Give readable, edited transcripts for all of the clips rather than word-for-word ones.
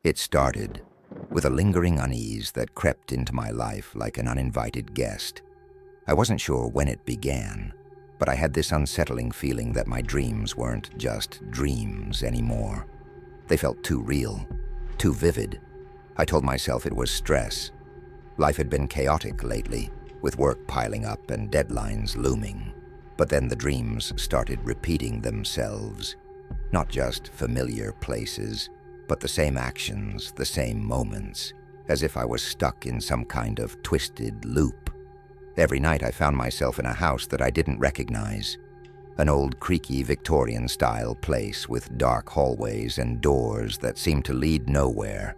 It started with a lingering unease that crept into my life like an uninvited guest. I wasn't sure when it began, but I had this unsettling feeling that my dreams weren't just dreams anymore. They felt too real, too vivid. I told myself it was stress. Life had been chaotic lately, with work piling up and deadlines looming. But then the dreams started repeating themselves. Not just familiar places, but the same actions, the same moments, as if I was stuck in some kind of twisted loop. Every night I found myself in a house that I didn't recognize. An old creaky Victorian-style place with dark hallways and doors that seemed to lead nowhere.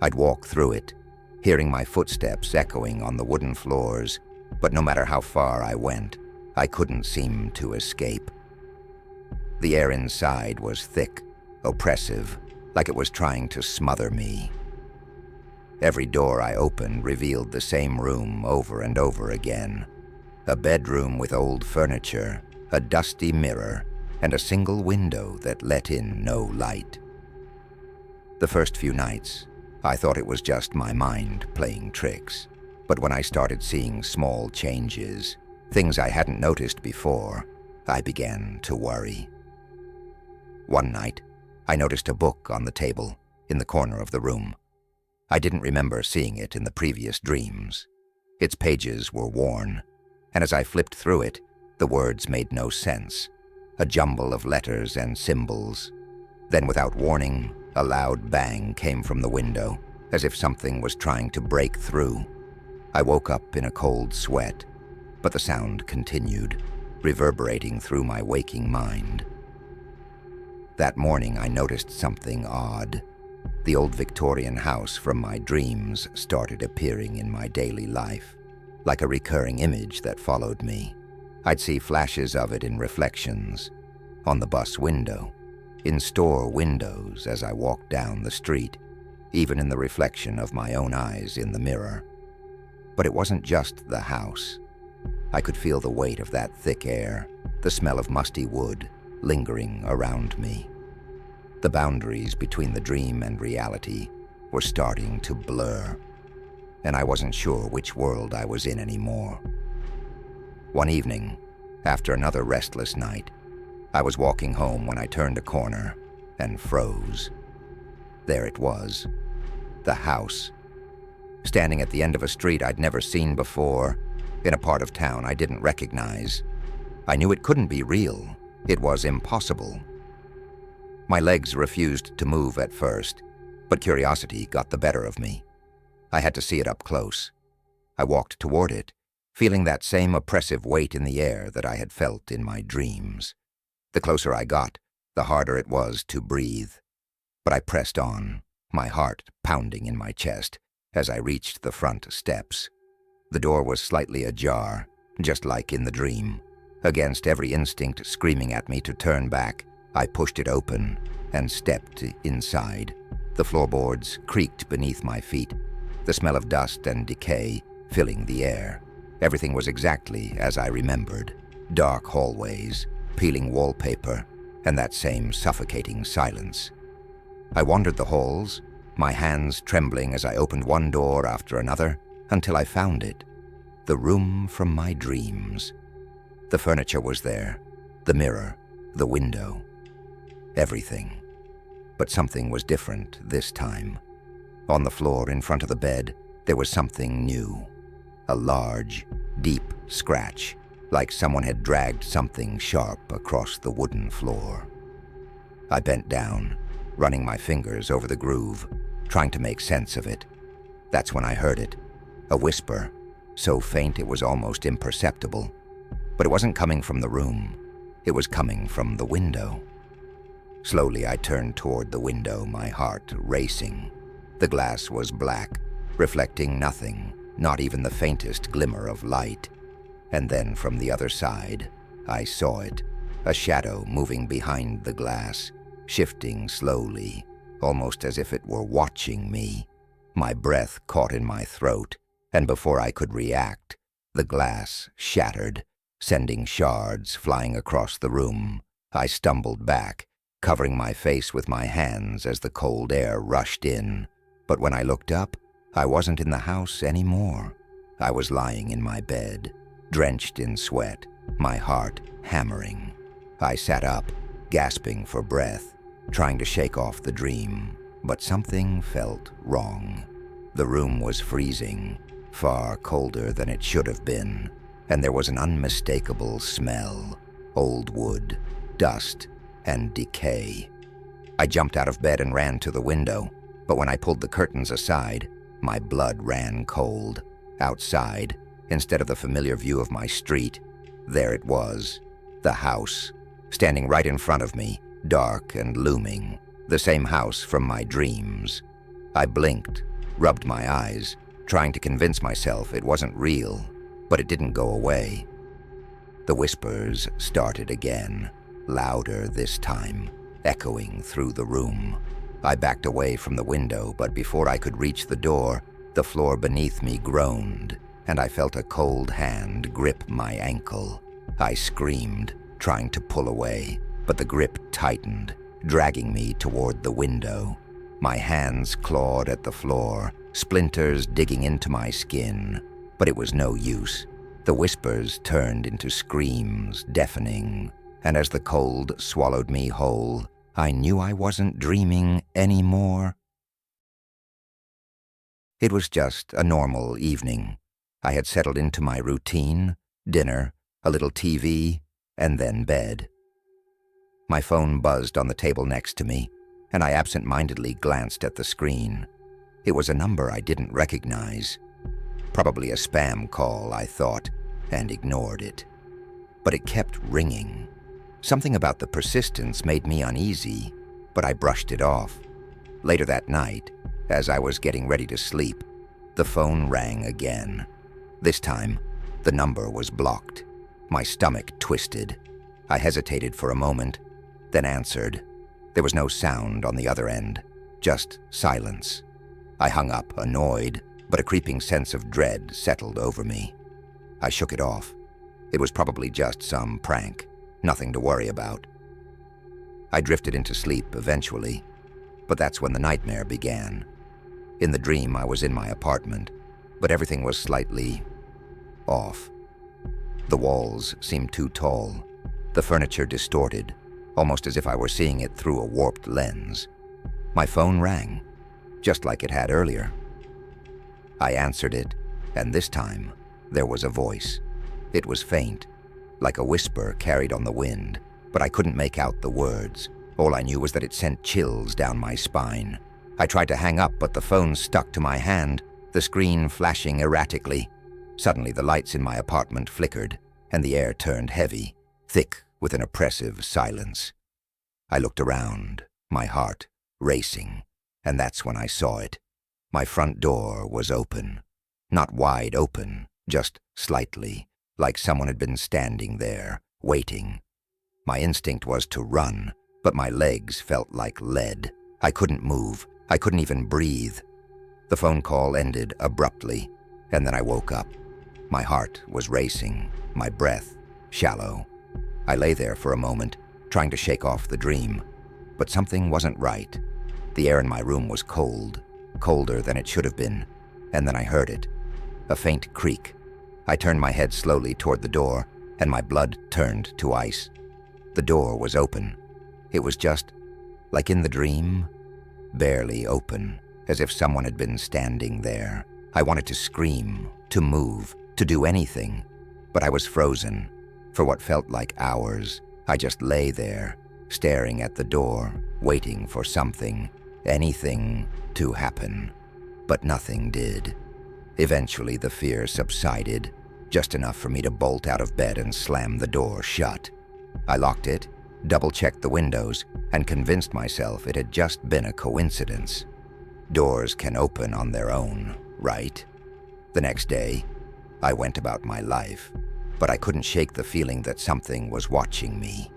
I'd walk through it, hearing my footsteps echoing on the wooden floors, but no matter how far I went, I couldn't seem to escape. The air inside was thick, oppressive, like it was trying to smother me. Every door I opened revealed the same room over and over again. A bedroom with old furniture, a dusty mirror, and a single window that let in no light. The first few nights, I thought it was just my mind playing tricks. But when I started seeing small changes, things I hadn't noticed before, I began to worry. One night, I noticed a book on the table in the corner of the room. I didn't remember seeing it in the previous dreams. Its pages were worn, and as I flipped through it, the words made no sense, a jumble of letters and symbols. Then, without warning, a loud bang came from the window, as if something was trying to break through. I woke up in a cold sweat, but the sound continued, reverberating through my waking mind. That morning I noticed something odd. The old Victorian house from my dreams started appearing in my daily life, like a recurring image that followed me. I'd see flashes of it in reflections, on the bus window, in store windows as I walked down the street, even in the reflection of my own eyes in the mirror. But it wasn't just the house. I could feel the weight of that thick air, the smell of musty wood, lingering around me. The boundaries between the dream and reality were starting to blur, and I wasn't sure which world I was in anymore. One evening, after another restless night, I was walking home when I turned a corner and froze. There it was, the house, standing at the end of a street I'd never seen before, in a part of town I didn't recognize. I knew it couldn't be real. It was impossible. My legs refused to move at first, but curiosity got the better of me. I had to see it up close. I walked toward it, feeling that same oppressive weight in the air that I had felt in my dreams. The closer I got, the harder it was to breathe. But I pressed on, my heart pounding in my chest, as I reached the front steps. The door was slightly ajar, just like in the dream. Against every instinct screaming at me to turn back, I pushed it open and stepped inside. The floorboards creaked beneath my feet, the smell of dust and decay filling the air. Everything was exactly as I remembered. Dark hallways, peeling wallpaper, and that same suffocating silence. I wandered the halls, my hands trembling as I opened one door after another, until I found it, the room from my dreams. The furniture was there, the mirror, the window, everything. But something was different this time. On the floor in front of the bed, there was something new. A large, deep scratch, like someone had dragged something sharp across the wooden floor. I bent down, running my fingers over the groove, trying to make sense of it. That's when I heard it, a whisper, so faint it was almost imperceptible. But it wasn't coming from the room. It was coming from the window. Slowly I turned toward the window, my heart racing. The glass was black, reflecting nothing, not even the faintest glimmer of light. And then from the other side, I saw it, a shadow moving behind the glass, shifting slowly, almost as if it were watching me. My breath caught in my throat, and before I could react, the glass shattered, sending shards flying across the room. I stumbled back, covering my face with my hands as the cold air rushed in. But when I looked up, I wasn't in the house anymore. I was lying in my bed, drenched in sweat, my heart hammering. I sat up, gasping for breath, trying to shake off the dream, but something felt wrong. The room was freezing, far colder than it should have been, and there was an unmistakable smell: old wood, dust, and decay. I jumped out of bed and ran to the window, but when I pulled the curtains aside, my blood ran cold. Outside, instead of the familiar view of my street, there it was, the house, standing right in front of me, dark and looming, the same house from my dreams. I blinked, rubbed my eyes, trying to convince myself it wasn't real, but it didn't go away. The whispers started again, louder this time, echoing through the room. I backed away from the window, but before I could reach the door, the floor beneath me groaned, and I felt a cold hand grip my ankle. I screamed, trying to pull away, but the grip tightened, dragging me toward the window. My hands clawed at the floor, splinters digging into my skin, but it was no use. The whispers turned into screams, deafening, and as the cold swallowed me whole, I knew I wasn't dreaming anymore. It was just a normal evening. I had settled into my routine: dinner, a little TV, and then bed. My phone buzzed on the table next to me, and I absent-mindedly glanced at the screen. It was a number I didn't recognize. Probably a spam call, I thought, and ignored it. But it kept ringing. Something about the persistence made me uneasy, but I brushed it off. Later that night, as I was getting ready to sleep, the phone rang again. This time, the number was blocked. My stomach twisted. I hesitated for a moment, then answered. There was no sound on the other end, just silence. I hung up, annoyed, but a creeping sense of dread settled over me. I shook it off. It was probably just some prank, nothing to worry about. I drifted into sleep eventually, but that's when the nightmare began. In the dream, I was in my apartment, but everything was slightly off. The walls seemed too tall, the furniture distorted, almost as if I were seeing it through a warped lens. My phone rang, just like it had earlier. I answered it, and this time, there was a voice. It was faint, like a whisper carried on the wind, but I couldn't make out the words. All I knew was that it sent chills down my spine. I tried to hang up, but the phone stuck to my hand, the screen flashing erratically. Suddenly, the lights in my apartment flickered, and the air turned heavy, thick with an oppressive silence. I looked around, my heart racing, and that's when I saw it. My front door was open. Not wide open, just slightly, like someone had been standing there, waiting. My instinct was to run, but my legs felt like lead. I couldn't move. I couldn't even breathe. The phone call ended abruptly, and then I woke up. My heart was racing, my breath shallow. I lay there for a moment, trying to shake off the dream, but something wasn't right. The air in my room was cold, colder than it should have been, and then I heard it, a faint creak. I turned my head slowly toward the door, and my blood turned to ice. The door was open. It was just, like in the dream, barely open, as if someone had been standing there. I wanted to scream, to move, to do anything, but I was frozen. For what felt like hours, I just lay there, staring at the door, waiting for something, anything, to happen. But nothing did. Eventually, the fear subsided, just enough for me to bolt out of bed and slam the door shut. I locked it, double-checked the windows, and convinced myself it had just been a coincidence. Doors can open on their own, right? The next day, I went about my life, but I couldn't shake the feeling that something was watching me.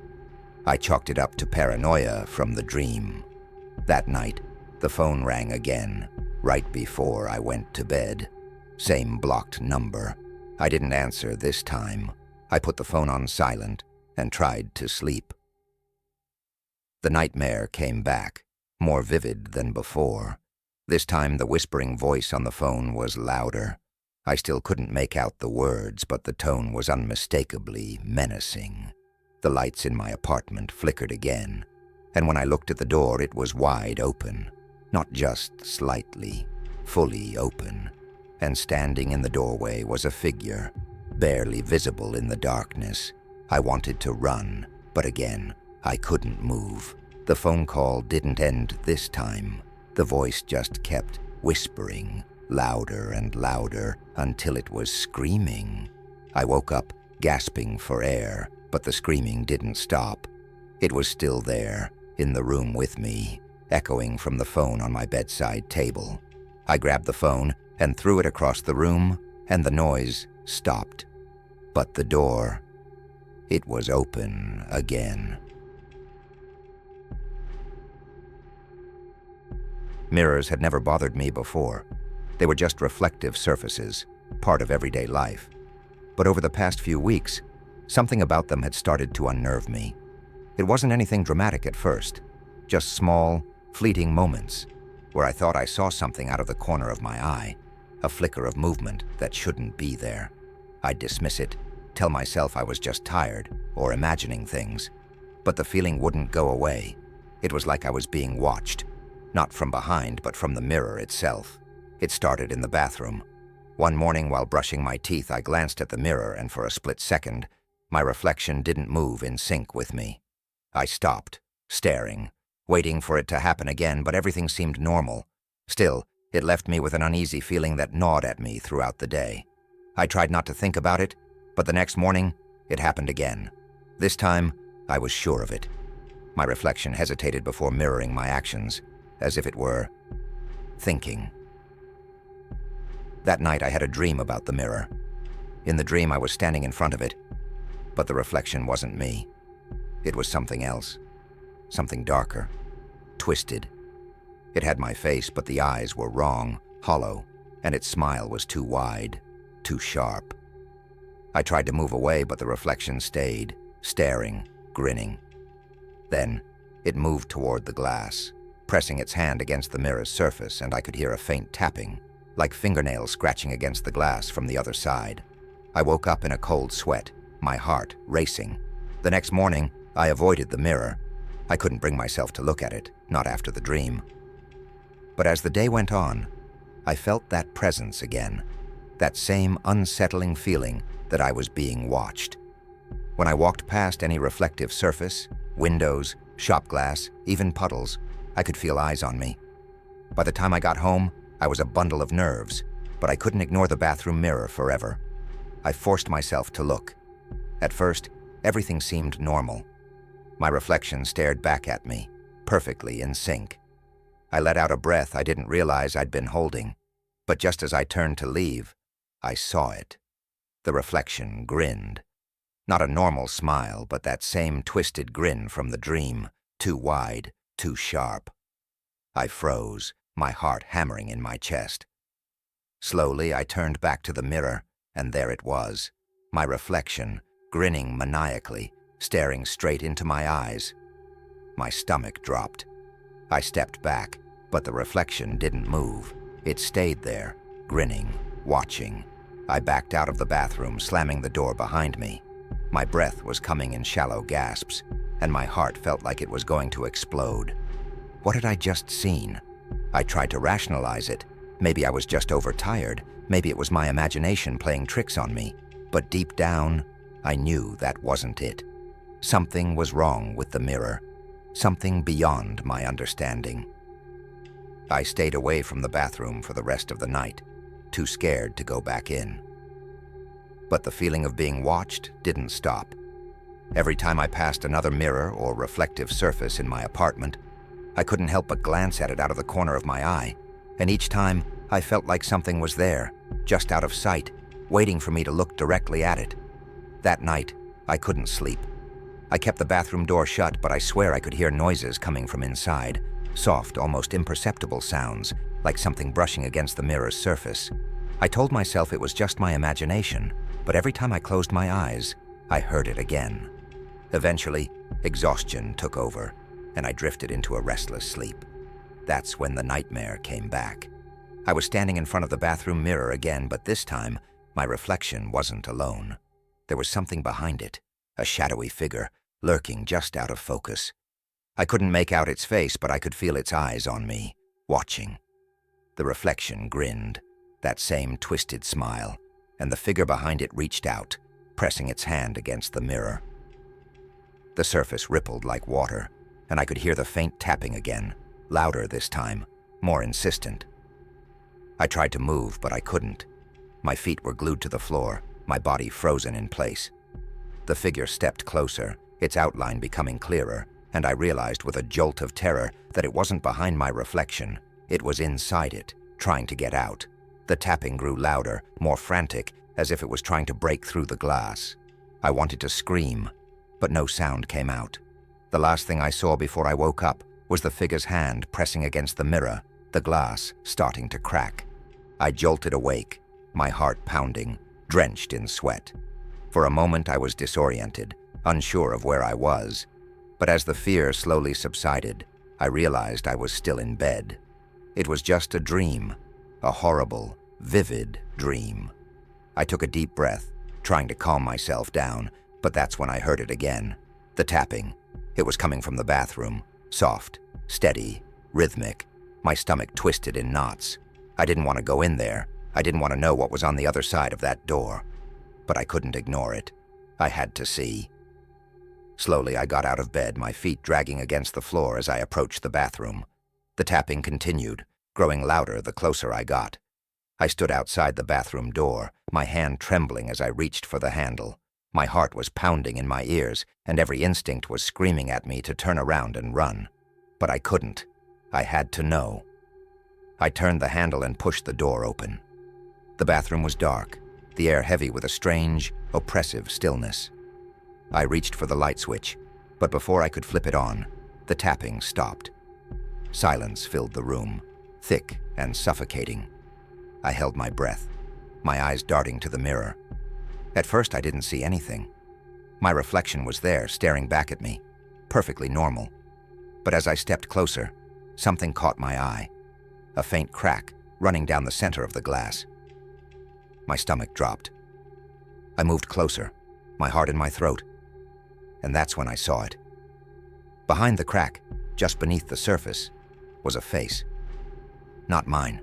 I chalked it up to paranoia from the dream. That night, the phone rang again, right before I went to bed. Same blocked number. I didn't answer this time. I put the phone on silent and tried to sleep. The nightmare came back, more vivid than before. This time the whispering voice on the phone was louder. I still couldn't make out the words, but the tone was unmistakably menacing. The lights in my apartment flickered again, and when I looked at the door, it was wide open. Not just slightly, fully open. And standing in the doorway was a figure, barely visible in the darkness. I wanted to run, but again, I couldn't move. The phone call didn't end this time. The voice just kept whispering, louder and louder, until it was screaming. I woke up, gasping for air, but the screaming didn't stop. It was still there, in the room with me, echoing from the phone on my bedside table. I grabbed the phone and threw it across the room, and the noise stopped. But the door, it was open again. Mirrors had never bothered me before. They were just reflective surfaces, part of everyday life. But over the past few weeks, something about them had started to unnerve me. It wasn't anything dramatic at first, just small, fleeting moments where I thought I saw something out of the corner of my eye, a flicker of movement that shouldn't be there. I'd dismiss it, tell myself I was just tired or imagining things. But the feeling wouldn't go away. It was like I was being watched, not from behind, but from the mirror itself. It started in the bathroom. One morning while brushing my teeth, I glanced at the mirror, and for a split second, my reflection didn't move in sync with me. I stopped, staring, waiting for it to happen again, but everything seemed normal. Still, it left me with an uneasy feeling that gnawed at me throughout the day. I tried not to think about it, but the next morning, it happened again. This time, I was sure of it. My reflection hesitated before mirroring my actions, as if it were thinking. That night, I had a dream about the mirror. In the dream, I was standing in front of it, but the reflection wasn't me. It was something else, something darker, twisted. It had my face, but the eyes were wrong, hollow, and its smile was too wide, too sharp. I tried to move away, but the reflection stayed, staring, grinning. Then, it moved toward the glass, pressing its hand against the mirror's surface, and I could hear a faint tapping, like fingernails scratching against the glass from the other side. I woke up in a cold sweat, my heart racing. The next morning, I avoided the mirror. I couldn't bring myself to look at it, not after the dream. But as the day went on, I felt that presence again, that same unsettling feeling that I was being watched. When I walked past any reflective surface, windows, shop glass, even puddles, I could feel eyes on me. By the time I got home, I was a bundle of nerves, but I couldn't ignore the bathroom mirror forever. I forced myself to look. At first, everything seemed normal. My reflection stared back at me, perfectly in sync. I let out a breath I didn't realize I'd been holding, but just as I turned to leave, I saw it. The reflection grinned. Not a normal smile, but that same twisted grin from the dream, too wide, too sharp. I froze, my heart hammering in my chest. Slowly, I turned back to the mirror, and there it was, my reflection, grinning maniacally, staring straight into my eyes. My stomach dropped. I stepped back, but the reflection didn't move. It stayed there, grinning, watching. I backed out of the bathroom, slamming the door behind me. My breath was coming in shallow gasps, and my heart felt like it was going to explode. What had I just seen? I tried to rationalize it. Maybe I was just overtired. Maybe it was my imagination playing tricks on me. But deep down, I knew that wasn't it. Something was wrong with the mirror. Something beyond my understanding. I stayed away from the bathroom for the rest of the night, too scared to go back in. But the feeling of being watched didn't stop. Every time I passed another mirror or reflective surface in my apartment, I couldn't help but glance at it out of the corner of my eye, and each time I felt like something was there, just out of sight, waiting for me to look directly at it. That night, I couldn't sleep. I kept the bathroom door shut, but I swear I could hear noises coming from inside, soft, almost imperceptible sounds, like something brushing against the mirror's surface. I told myself it was just my imagination, but every time I closed my eyes, I heard it again. Eventually, exhaustion took over. and I drifted into a restless sleep. That's when the nightmare came back. I was standing in front of the bathroom mirror again, but this time, my reflection wasn't alone. There was something behind it, a shadowy figure, lurking just out of focus. I couldn't make out its face, but I could feel its eyes on me, watching. The reflection grinned, that same twisted smile, and the figure behind it reached out, pressing its hand against the mirror. The surface rippled like water, and I could hear the faint tapping again, louder this time, more insistent. I tried to move, but I couldn't. My feet were glued to the floor, my body frozen in place. The figure stepped closer, its outline becoming clearer, and I realized with a jolt of terror that it wasn't behind my reflection. It was inside it, trying to get out. The tapping grew louder, more frantic, as if it was trying to break through the glass. I wanted to scream, but no sound came out. The last thing I saw before I woke up was the figure's hand pressing against the mirror, the glass starting to crack. I jolted awake, my heart pounding, drenched in sweat. For a moment I was disoriented, unsure of where I was. But as the fear slowly subsided, I realized I was still in bed. It was just a dream, a horrible, vivid dream. I took a deep breath, trying to calm myself down, but that's when I heard it again. The tapping. It was coming from the bathroom, soft, steady, rhythmic. My stomach twisted in knots. I didn't want to go in there. I didn't want to know what was on the other side of that door. But I couldn't ignore it. I had to see. Slowly I got out of bed, my feet dragging against the floor as I approached the bathroom. The tapping continued, growing louder the closer I got. I stood outside the bathroom door, my hand trembling as I reached for the handle. My heart was pounding in my ears, and every instinct was screaming at me to turn around and run. But I couldn't. I had to know. I turned the handle and pushed the door open. The bathroom was dark, the air heavy with a strange, oppressive stillness. I reached for the light switch, but before I could flip it on, the tapping stopped. Silence filled the room, thick and suffocating. I held my breath, my eyes darting to the mirror. At first I didn't see anything. My reflection was there, staring back at me, perfectly normal. But as I stepped closer, something caught my eye. A faint crack running down the center of the glass. My stomach dropped. I moved closer, my heart in my throat. And that's when I saw it. Behind the crack, just beneath the surface, was a face. Not mine.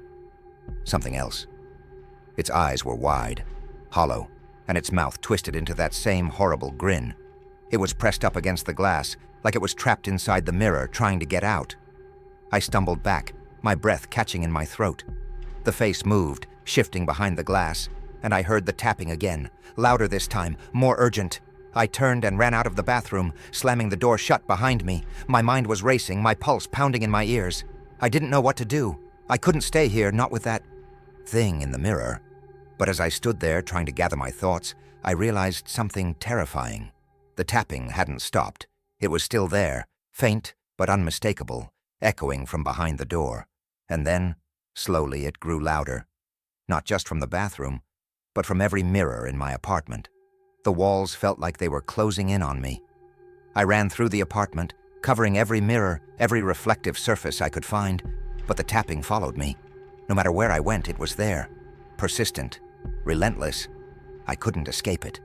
Something else. Its eyes were wide, hollow, and its mouth twisted into that same horrible grin. It was pressed up against the glass, like it was trapped inside the mirror, trying to get out. I stumbled back, my breath catching in my throat. The face moved, shifting behind the glass, and I heard the tapping again, louder this time, more urgent. I turned and ran out of the bathroom, slamming the door shut behind me. My mind was racing, my pulse pounding in my ears. I didn't know what to do. I couldn't stay here, not with that thing in the mirror. But as I stood there trying to gather my thoughts, I realized something terrifying. The tapping hadn't stopped. It was still there, faint but unmistakable, echoing from behind the door. And then, slowly, it grew louder. Not just from the bathroom, but from every mirror in my apartment. The walls felt like they were closing in on me. I ran through the apartment, covering every mirror, every reflective surface I could find, but the tapping followed me. No matter where I went, it was there, persistent, relentless. I couldn't escape it.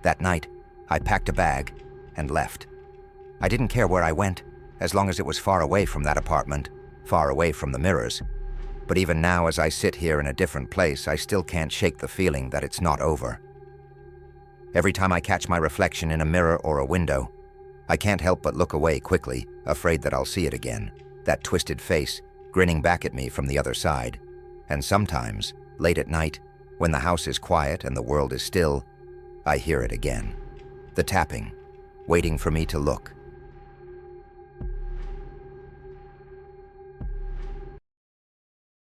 That night, I packed a bag and left. I didn't care where I went, as long as it was far away from that apartment, far away from the mirrors. But even now, as I sit here in a different place, I still can't shake the feeling that it's not over. Every time I catch my reflection in a mirror or a window, I can't help but look away quickly, afraid that I'll see it again, that twisted face grinning back at me from the other side. And sometimes, late at night, when the house is quiet and the world is still, I hear it again. The tapping, waiting for me to look.